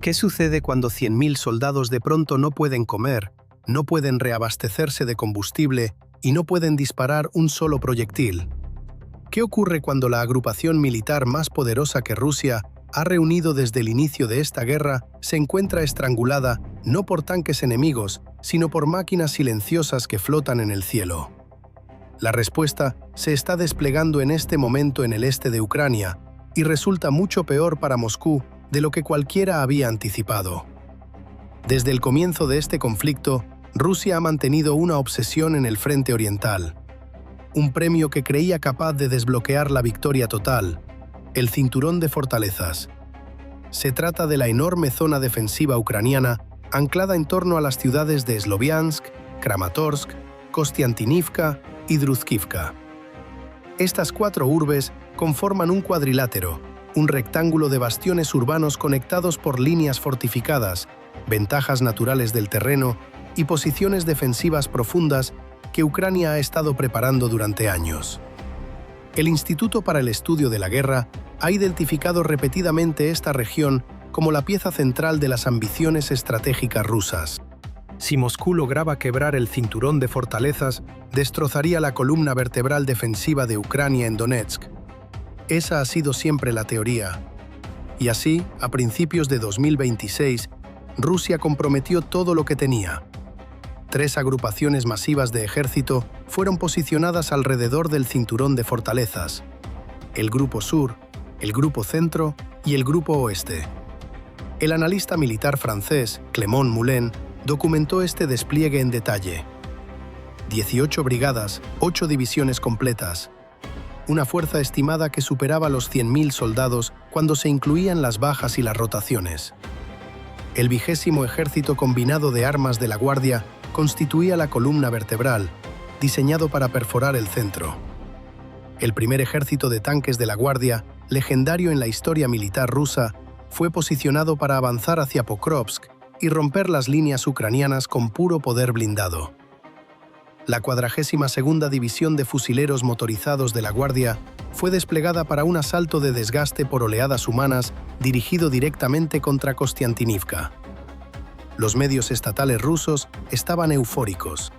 ¿Qué sucede cuando 100.000 soldados de pronto no pueden comer, no pueden reabastecerse de combustible y no pueden disparar un solo proyectil? ¿Qué ocurre cuando la agrupación militar más poderosa que Rusia ha reunido desde el inicio de esta guerra se encuentra estrangulada no por tanques enemigos, sino por máquinas silenciosas que flotan en el cielo? La respuesta se está desplegando en este momento en el este de Ucrania y resulta mucho peor para Moscú de lo que cualquiera había anticipado. Desde el comienzo de este conflicto, Rusia ha mantenido una obsesión en el frente oriental, un premio que creía capaz de desbloquear la victoria total, el cinturón de fortalezas. Se trata de la enorme zona defensiva ucraniana anclada en torno a las ciudades de Sloviansk, Kramatorsk, Kostiantynivka y Druzhkivka. Estas 4 urbes conforman un cuadrilátero, un rectángulo de bastiones urbanos conectados por líneas fortificadas, ventajas naturales del terreno y posiciones defensivas profundas que Ucrania ha estado preparando durante años. El Instituto para el Estudio de la Guerra ha identificado repetidamente esta región como la pieza central de las ambiciones estratégicas rusas. Si Moscú lograba quebrar el cinturón de fortalezas, destrozaría la columna vertebral defensiva de Ucrania en Donetsk. Esa ha sido siempre la teoría. Y así, a principios de 2026, Rusia comprometió todo lo que tenía. 3 agrupaciones masivas de ejército fueron posicionadas alrededor del cinturón de fortalezas: el Grupo Sur, el Grupo Centro y el Grupo Oeste. El analista militar francés Clément Moulin documentó este despliegue en detalle. 18 brigadas, 8 divisiones completas. Una fuerza estimada que superaba los 100.000 soldados cuando se incluían las bajas y las rotaciones. El 20º Ejército Combinado de Armas de la Guardia constituía la columna vertebral, diseñado para perforar el centro. El primer ejército de tanques de la Guardia, legendario en la historia militar rusa, fue posicionado para avanzar hacia Pokrovsk y romper las líneas ucranianas con puro poder blindado. La 42ª División de Fusileros Motorizados de la Guardia fue desplegada para un asalto de desgaste por oleadas humanas dirigido directamente contra Kostiantynivka. Los medios estatales rusos estaban eufóricos.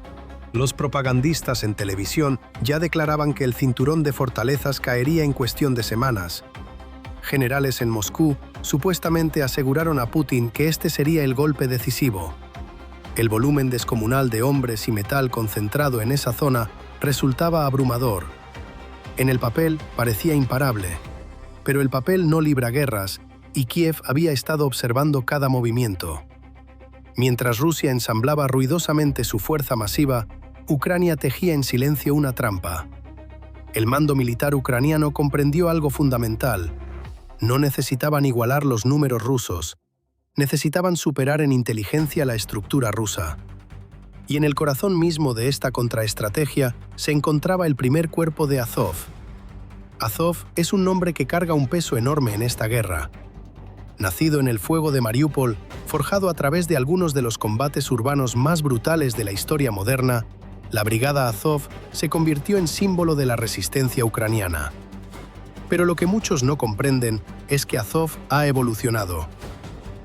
Los propagandistas en televisión ya declaraban que el cinturón de fortalezas caería en cuestión de semanas. Generales en Moscú supuestamente aseguraron a Putin que este sería el golpe decisivo. El volumen descomunal de hombres y metal concentrado en esa zona resultaba abrumador. En el papel parecía imparable, pero el papel no libra guerras y Kiev había estado observando cada movimiento. Mientras Rusia ensamblaba ruidosamente su fuerza masiva, Ucrania tejía en silencio una trampa. El mando militar ucraniano comprendió algo fundamental. No necesitaban igualar los números rusos. Necesitaban superar en inteligencia la estructura rusa. Y en el corazón mismo de esta contraestrategia se encontraba el primer cuerpo de Azov. Azov es un nombre que carga un peso enorme en esta guerra. Nacido en el fuego de Mariupol, forjado a través de algunos de los combates urbanos más brutales de la historia moderna, la Brigada Azov se convirtió en símbolo de la resistencia ucraniana. Pero lo que muchos no comprenden es que Azov ha evolucionado.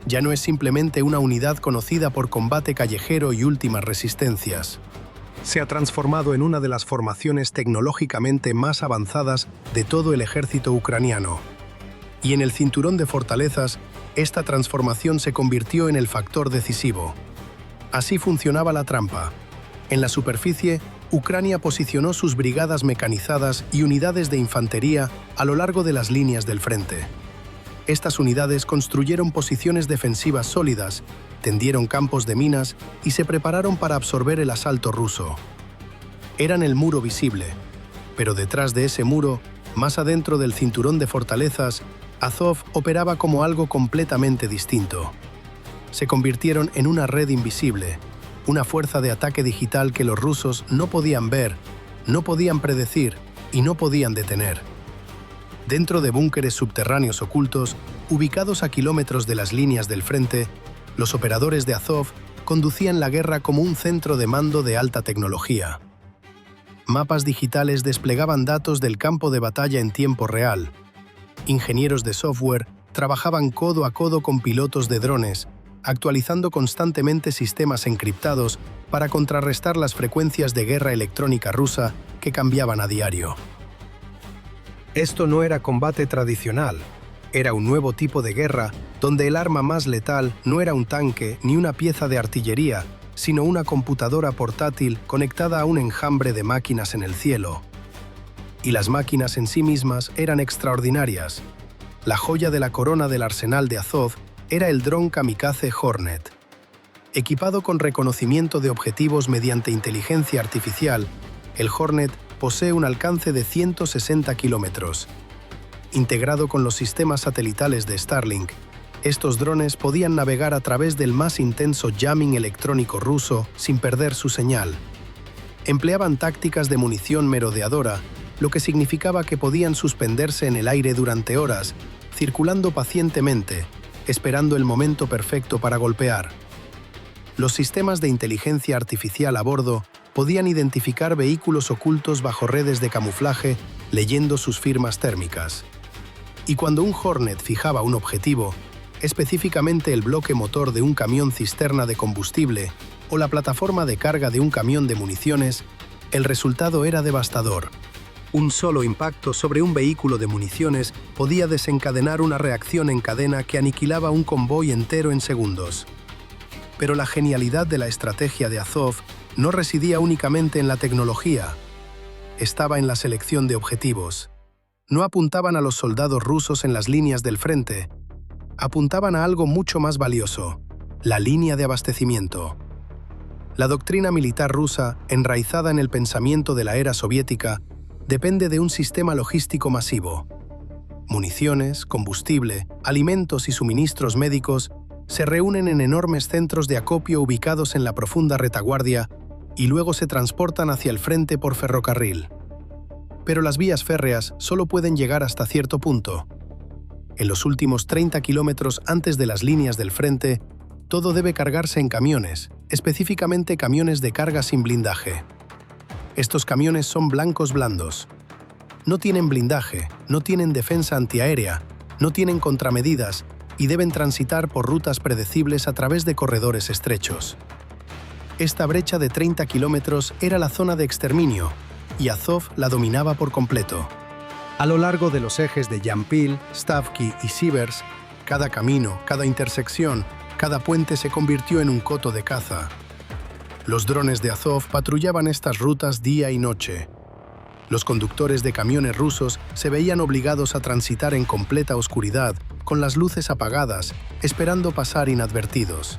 Ya no es simplemente una unidad conocida por combate callejero y últimas resistencias. Se ha transformado en una de las formaciones tecnológicamente más avanzadas de todo el ejército ucraniano. Y en el cinturón de fortalezas, esta transformación se convirtió en el factor decisivo. Así funcionaba la trampa. En la superficie, Ucrania posicionó sus brigadas mecanizadas y unidades de infantería a lo largo de las líneas del frente. Estas unidades construyeron posiciones defensivas sólidas, tendieron campos de minas y se prepararon para absorber el asalto ruso. Eran el muro visible, pero detrás de ese muro, más adentro del cinturón de fortalezas, Azov operaba como algo completamente distinto. Se convirtieron en una red invisible, una fuerza de ataque digital que los rusos no podían ver, no podían predecir y no podían detener. Dentro de búnkeres subterráneos ocultos, ubicados a kilómetros de las líneas del frente, los operadores de Azov conducían la guerra como un centro de mando de alta tecnología. Mapas digitales desplegaban datos del campo de batalla en tiempo real. Ingenieros de software trabajaban codo a codo con pilotos de drones, actualizando constantemente sistemas encriptados para contrarrestar las frecuencias de guerra electrónica rusa que cambiaban a diario. Esto no era combate tradicional, era un nuevo tipo de guerra donde el arma más letal no era un tanque ni una pieza de artillería, sino una computadora portátil conectada a un enjambre de máquinas en el cielo. Y las máquinas en sí mismas eran extraordinarias. La joya de la corona del arsenal de Azov era el dron kamikaze Hornet. Equipado con reconocimiento de objetivos mediante inteligencia artificial, el Hornet posee un alcance de 160 kilómetros. Integrado con los sistemas satelitales de Starlink, estos drones podían navegar a través del más intenso jamming electrónico ruso sin perder su señal. Empleaban tácticas de munición merodeadora, lo que significaba que podían suspenderse en el aire durante horas, circulando pacientemente, esperando el momento perfecto para golpear. Los sistemas de inteligencia artificial a bordo podían identificar vehículos ocultos bajo redes de camuflaje, leyendo sus firmas térmicas. Y cuando un Hornet fijaba un objetivo, específicamente el bloque motor de un camión cisterna de combustible o la plataforma de carga de un camión de municiones, el resultado era devastador. Un solo impacto sobre un vehículo de municiones podía desencadenar una reacción en cadena que aniquilaba un convoy entero en segundos. Pero la genialidad de la estrategia de Azov no residía únicamente en la tecnología. Estaba en la selección de objetivos. No apuntaban a los soldados rusos en las líneas del frente. Apuntaban a algo mucho más valioso: la línea de abastecimiento. La doctrina militar rusa, enraizada en el pensamiento de la era soviética, depende de un sistema logístico masivo. Municiones, combustible, alimentos y suministros médicos se reúnen en enormes centros de acopio ubicados en la profunda retaguardia y luego se transportan hacia el frente por ferrocarril. Pero las vías férreas solo pueden llegar hasta cierto punto. En los últimos 30 kilómetros antes de las líneas del frente, todo debe cargarse en camiones, específicamente camiones de carga sin blindaje. Estos camiones son blancos blandos. No tienen blindaje, no tienen defensa antiaérea, no tienen contramedidas y deben transitar por rutas predecibles a través de corredores estrechos. Esta brecha de 30 kilómetros era la zona de exterminio, y Azov la dominaba por completo. A lo largo de los ejes de Yampil, Stavky y Sivers, cada camino, cada intersección, cada puente se convirtió en un coto de caza. Los drones de Azov patrullaban estas rutas día y noche. Los conductores de camiones rusos se veían obligados a transitar en completa oscuridad, con las luces apagadas, esperando pasar inadvertidos.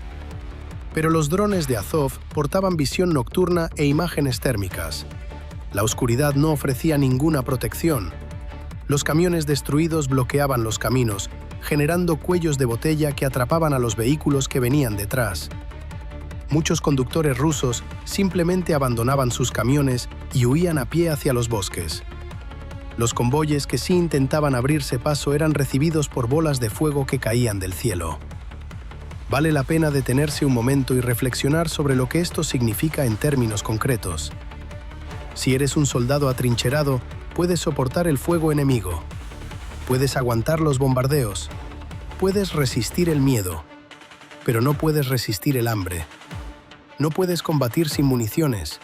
Pero los drones de Azov portaban visión nocturna e imágenes térmicas. La oscuridad no ofrecía ninguna protección. Los camiones destruidos bloqueaban los caminos, generando cuellos de botella que atrapaban a los vehículos que venían detrás. Muchos conductores rusos simplemente abandonaban sus camiones y huían a pie hacia los bosques. Los convoyes que sí intentaban abrirse paso eran recibidos por bolas de fuego que caían del cielo. Vale la pena detenerse un momento y reflexionar sobre lo que esto significa en términos concretos. Si eres un soldado atrincherado, puedes soportar el fuego enemigo. Puedes aguantar los bombardeos. Puedes resistir el miedo. Pero no puedes resistir el hambre. No puedes combatir sin municiones.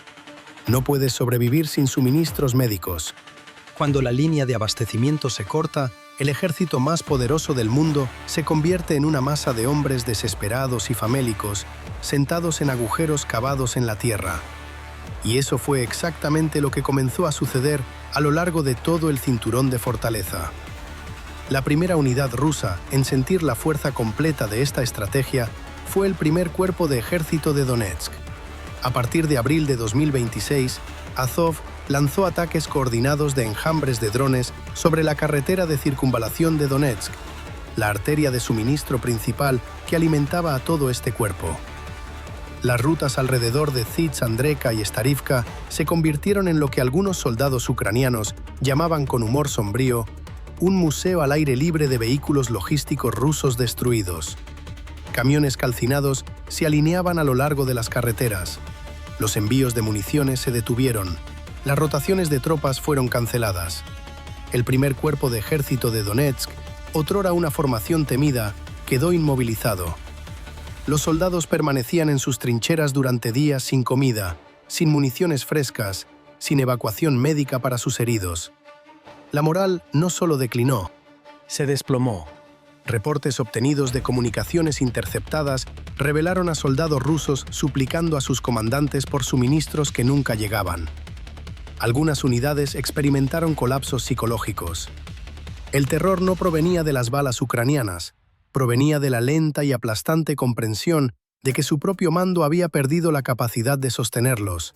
No puedes sobrevivir sin suministros médicos. Cuando la línea de abastecimiento se corta, el ejército más poderoso del mundo se convierte en una masa de hombres desesperados y famélicos, sentados en agujeros cavados en la tierra. Y eso fue exactamente lo que comenzó a suceder a lo largo de todo el cinturón de fortaleza. La primera unidad rusa en sentir la fuerza completa de esta estrategia fue el primer cuerpo de ejército de Donetsk. A partir de abril de 2026, Azov lanzó ataques coordinados de enjambres de drones sobre la carretera de circunvalación de Donetsk, la arteria de suministro principal que alimentaba a todo este cuerpo. Las rutas alrededor de Zhitz-Andreyka y Starivka se convirtieron en lo que algunos soldados ucranianos llamaban con humor sombrío un museo al aire libre de vehículos logísticos rusos destruidos. Camiones calcinados se alineaban a lo largo de las carreteras. Los envíos de municiones se detuvieron. Las rotaciones de tropas fueron canceladas. El primer cuerpo de ejército de Donetsk otrora una formación temida, quedó inmovilizado. Los soldados permanecían en sus trincheras durante días sin comida, sin municiones frescas, sin evacuación médica para sus heridos. La moral no solo declinó, se desplomó. Reportes obtenidos de comunicaciones interceptadas revelaron a soldados rusos suplicando a sus comandantes por suministros que nunca llegaban. Algunas unidades experimentaron colapsos psicológicos. El terror no provenía de las balas ucranianas, provenía de la lenta y aplastante comprensión de que su propio mando había perdido la capacidad de sostenerlos.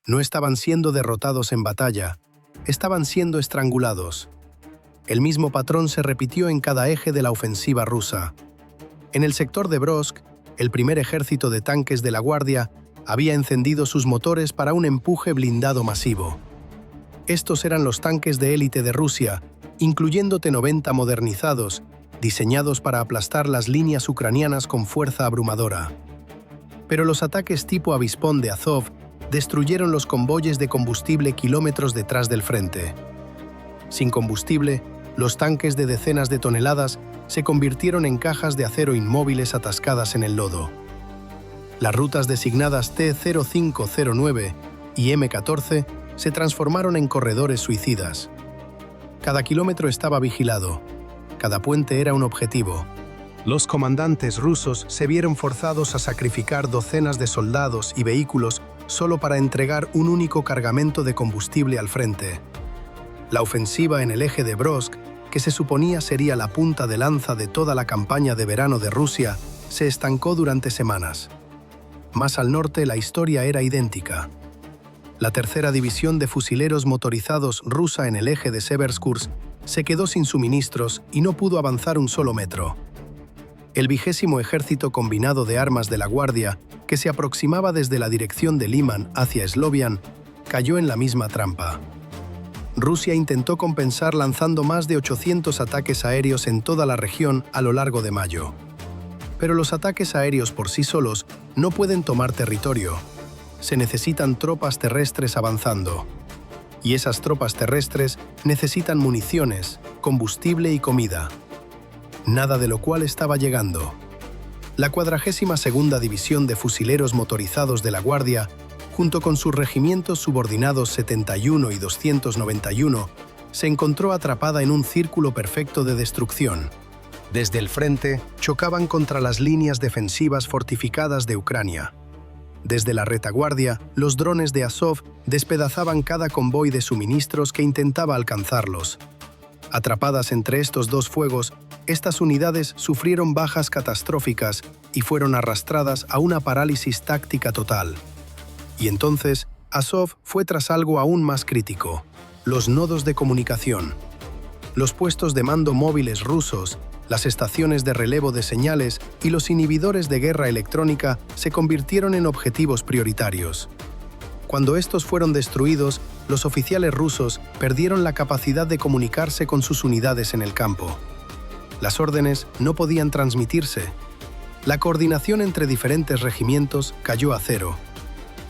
No estaban siendo derrotados en batalla, estaban siendo estrangulados. El mismo patrón se repitió en cada eje de la ofensiva rusa. En el sector de Bryansk, el primer ejército de tanques de la Guardia había encendido sus motores para un empuje blindado masivo. Estos eran los tanques de élite de Rusia, incluyendo T-90 modernizados, diseñados para aplastar las líneas ucranianas con fuerza abrumadora. Pero los ataques tipo avispón de Azov destruyeron los convoyes de combustible kilómetros detrás del frente. Sin combustible, los tanques de decenas de toneladas se convirtieron en cajas de acero inmóviles atascadas en el lodo. Las rutas designadas T-0509 y M-14 se transformaron en corredores suicidas. Cada kilómetro estaba vigilado, cada puente era un objetivo. Los comandantes rusos se vieron forzados a sacrificar docenas de soldados y vehículos solo para entregar un único cargamento de combustible al frente. La ofensiva en el eje de Bryansk, que se suponía sería la punta de lanza de toda la campaña de verano de Rusia, se estancó durante semanas. Más al norte la historia era idéntica. La tercera división de fusileros motorizados rusa en el eje de Seversk se quedó sin suministros y no pudo avanzar un solo metro. El 20º Ejército Combinado de Armas de la Guardia, que se aproximaba desde la dirección de Liman hacia Slovian, cayó en la misma trampa. Rusia intentó compensar lanzando más de 800 ataques aéreos en toda la región a lo largo de mayo. Pero los ataques aéreos por sí solos no pueden tomar territorio. Se necesitan tropas terrestres avanzando. Y esas tropas terrestres necesitan municiones, combustible y comida. Nada de lo cual estaba llegando. La 42ª División de Fusileros Motorizados de la Guardia, junto con sus regimientos subordinados 71 y 291, se encontró atrapada en un círculo perfecto de destrucción. Desde el frente, chocaban contra las líneas defensivas fortificadas de Ucrania. Desde la retaguardia, los drones de Azov despedazaban cada convoy de suministros que intentaba alcanzarlos. Atrapadas entre estos dos fuegos, estas unidades sufrieron bajas catastróficas y fueron arrastradas a una parálisis táctica total. Y entonces, Azov fue tras algo aún más crítico: los nodos de comunicación. Los puestos de mando móviles rusos, las estaciones de relevo de señales y los inhibidores de guerra electrónica se convirtieron en objetivos prioritarios. Cuando estos fueron destruidos, los oficiales rusos perdieron la capacidad de comunicarse con sus unidades en el campo. Las órdenes no podían transmitirse. La coordinación entre diferentes regimientos cayó a cero.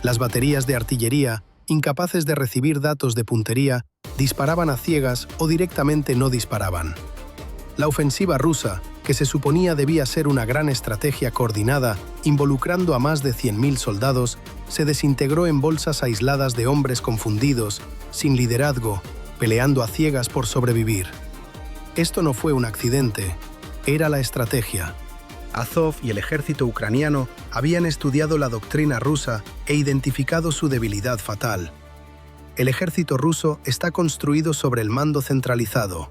Las baterías de artillería, incapaces de recibir datos de puntería, disparaban a ciegas o directamente no disparaban. La ofensiva rusa, que se suponía debía ser una gran estrategia coordinada, involucrando a más de 100.000 soldados, se desintegró en bolsas aisladas de hombres confundidos, sin liderazgo, peleando a ciegas por sobrevivir. Esto no fue un accidente, era la estrategia. Azov y el ejército ucraniano habían estudiado la doctrina rusa e identificado su debilidad fatal. El ejército ruso está construido sobre el mando centralizado.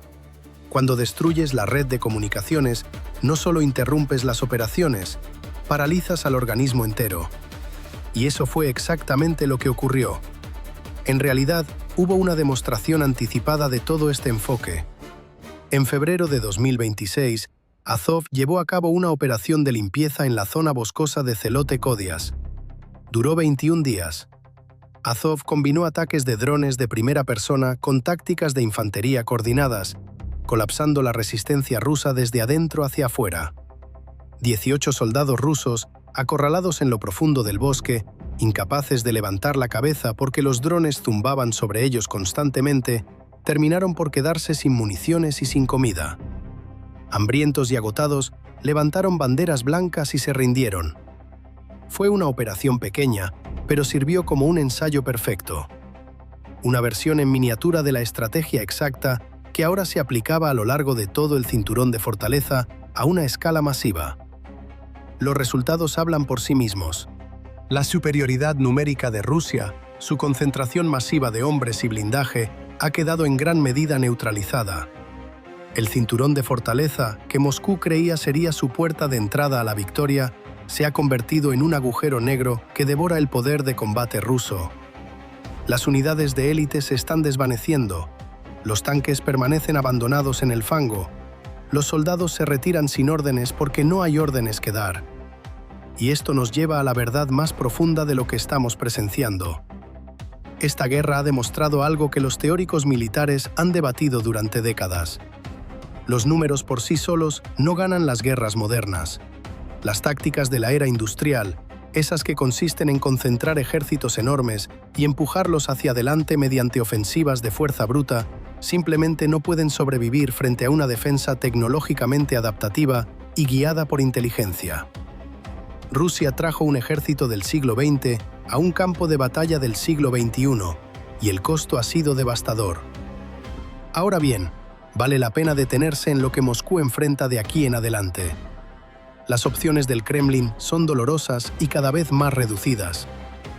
Cuando destruyes la red de comunicaciones, no solo interrumpes las operaciones, paralizas al organismo entero. Y eso fue exactamente lo que ocurrió. En realidad, hubo una demostración anticipada de todo este enfoque. En febrero de 2026, Azov llevó a cabo una operación de limpieza en la zona boscosa de Zelote-Kodias. Duró 21 días. Azov combinó ataques de drones de primera persona con tácticas de infantería coordinadas, colapsando la resistencia rusa desde adentro hacia afuera. 18 soldados rusos, acorralados en lo profundo del bosque, incapaces de levantar la cabeza porque los drones zumbaban sobre ellos constantemente, terminaron por quedarse sin municiones y sin comida. Hambrientos y agotados, levantaron banderas blancas y se rindieron. Fue una operación pequeña, pero sirvió como un ensayo perfecto. Una versión en miniatura de la estrategia exacta que ahora se aplicaba a lo largo de todo el cinturón de fortaleza a una escala masiva. Los resultados hablan por sí mismos. La superioridad numérica de Rusia, su concentración masiva de hombres y blindaje, ha quedado en gran medida neutralizada. El cinturón de fortaleza, que Moscú creía sería su puerta de entrada a la victoria, se ha convertido en un agujero negro que devora el poder de combate ruso. Las unidades de élite se están desvaneciendo, los tanques permanecen abandonados en el fango, los soldados se retiran sin órdenes porque no hay órdenes que dar. Y esto nos lleva a la verdad más profunda de lo que estamos presenciando. Esta guerra ha demostrado algo que los teóricos militares han debatido durante décadas. Los números por sí solos no ganan las guerras modernas. Las tácticas de la era industrial, esas que consisten en concentrar ejércitos enormes y empujarlos hacia adelante mediante ofensivas de fuerza bruta, simplemente no pueden sobrevivir frente a una defensa tecnológicamente adaptativa y guiada por inteligencia. Rusia trajo un ejército del siglo XX a un campo de batalla del siglo XXI, y el costo ha sido devastador. Ahora bien, vale la pena detenerse en lo que Moscú enfrenta de aquí en adelante. Las opciones del Kremlin son dolorosas y cada vez más reducidas.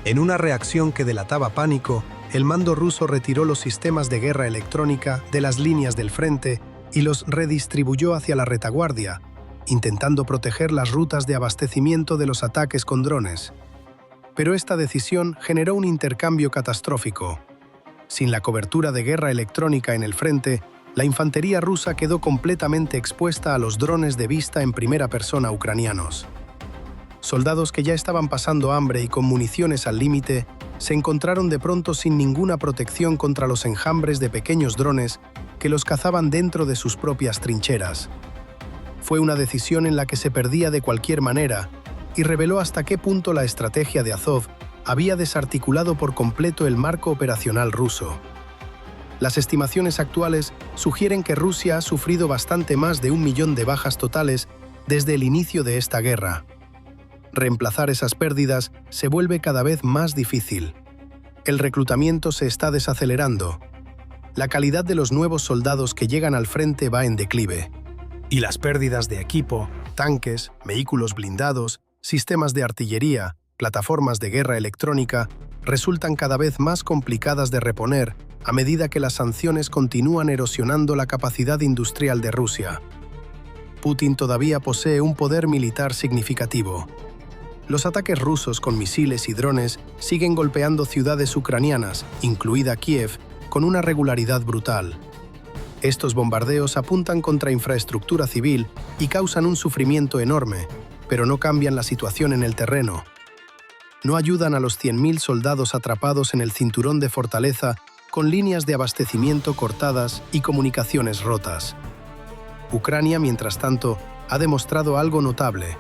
En una reacción que delataba pánico, el mando ruso retiró los sistemas de guerra electrónica de las líneas del frente y los redistribuyó hacia la retaguardia, intentando proteger las rutas de abastecimiento de los ataques con drones. Pero esta decisión generó un intercambio catastrófico. Sin la cobertura de guerra electrónica en el frente, la infantería rusa quedó completamente expuesta a los drones de vista en primera persona ucranianos. Soldados que ya estaban pasando hambre y con municiones al límite, se encontraron de pronto sin ninguna protección contra los enjambres de pequeños drones que los cazaban dentro de sus propias trincheras. Fue una decisión en la que se perdía de cualquier manera y reveló hasta qué punto la estrategia de Azov había desarticulado por completo el marco operacional ruso. Las estimaciones actuales sugieren que Rusia ha sufrido bastante más de 1 millón de bajas totales desde el inicio de esta guerra. Reemplazar esas pérdidas se vuelve cada vez más difícil. El reclutamiento se está desacelerando. La calidad de los nuevos soldados que llegan al frente va en declive. Y las pérdidas de equipo, tanques, vehículos blindados, sistemas de artillería, plataformas de guerra electrónica, resultan cada vez más complicadas de reponer a medida que las sanciones continúan erosionando la capacidad industrial de Rusia. Putin todavía posee un poder militar significativo. Los ataques rusos con misiles y drones siguen golpeando ciudades ucranianas, incluida Kiev, con una regularidad brutal. Estos bombardeos apuntan contra infraestructura civil y causan un sufrimiento enorme, pero no cambian la situación en el terreno. No ayudan a los 100.000 soldados atrapados en el cinturón de fortaleza con líneas de abastecimiento cortadas y comunicaciones rotas. Ucrania, mientras tanto, ha demostrado algo notable.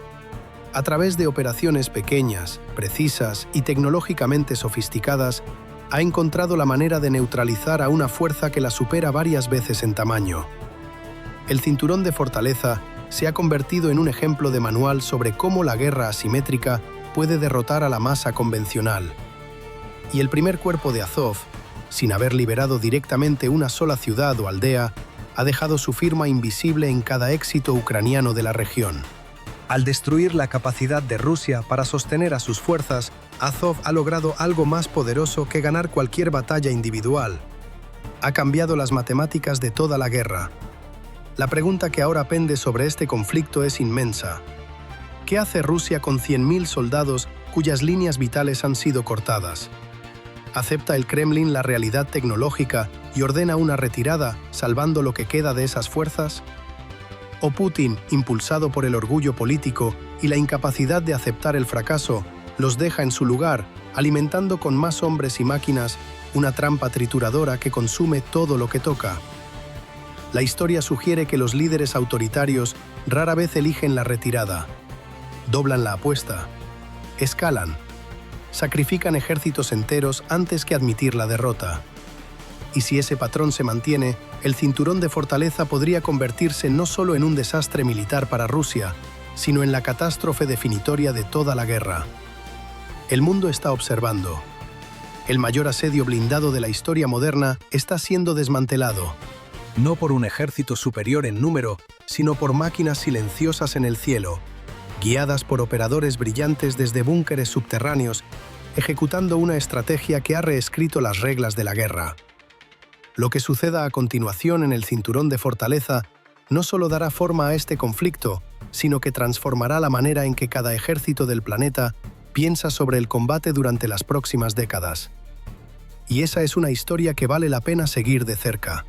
A través de operaciones pequeñas, precisas y tecnológicamente sofisticadas, ha encontrado la manera de neutralizar a una fuerza que la supera varias veces en tamaño. El cinturón de fortaleza se ha convertido en un ejemplo de manual sobre cómo la guerra asimétrica puede derrotar a la masa convencional. Y el primer cuerpo de Azov, sin haber liberado directamente una sola ciudad o aldea, ha dejado su firma invisible en cada éxito ucraniano de la región. Al destruir la capacidad de Rusia para sostener a sus fuerzas, Azov ha logrado algo más poderoso que ganar cualquier batalla individual. Ha cambiado las matemáticas de toda la guerra. La pregunta que ahora pende sobre este conflicto es inmensa. ¿Qué hace Rusia con 100.000 soldados cuyas líneas vitales han sido cortadas? ¿Acepta el Kremlin la realidad tecnológica y ordena una retirada, salvando lo que queda de esas fuerzas? ¿O Putin, impulsado por el orgullo político y la incapacidad de aceptar el fracaso, los deja en su lugar, alimentando con más hombres y máquinas una trampa trituradora que consume todo lo que toca? La historia sugiere que los líderes autoritarios rara vez eligen la retirada. Doblan la apuesta, escalan, sacrifican ejércitos enteros antes que admitir la derrota. Y si ese patrón se mantiene, el cinturón de fortaleza podría convertirse no solo en un desastre militar para Rusia, sino en la catástrofe definitoria de toda la guerra. El mundo está observando. El mayor asedio blindado de la historia moderna está siendo desmantelado. No por un ejército superior en número, sino por máquinas silenciosas en el cielo, guiadas por operadores brillantes desde búnkeres subterráneos, ejecutando una estrategia que ha reescrito las reglas de la guerra. Lo que suceda a continuación en el cinturón de fortaleza no solo dará forma a este conflicto, sino que transformará la manera en que cada ejército del planeta piensa sobre el combate durante las próximas décadas. Y esa es una historia que vale la pena seguir de cerca.